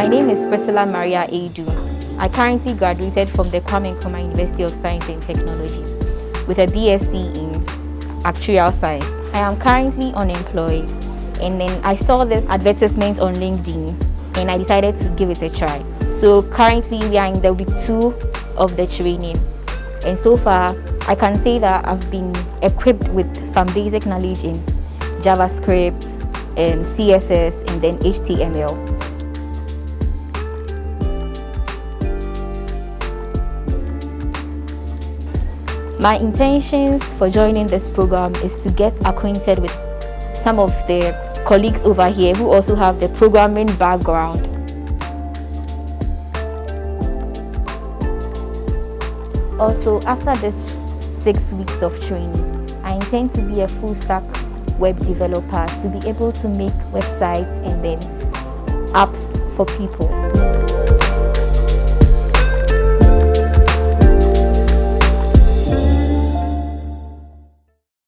My name is Priscilla Maria Edu. I currently graduated from the Kwame Nkrumah University of Science and Technology with a BSc in Actuarial Science. I am currently unemployed, and then I saw this advertisement on LinkedIn and I decided to give it a try. So currently we are in the week 2 of the training, and so far I can say that I've been equipped with some basic knowledge in JavaScript and CSS and then HTML. My intentions for joining this program is to get acquainted with some of the colleagues over here who also have the programming background. Also, after this 6 weeks of training, I intend to be a full stack web developer to be able to make websites and then apps for people.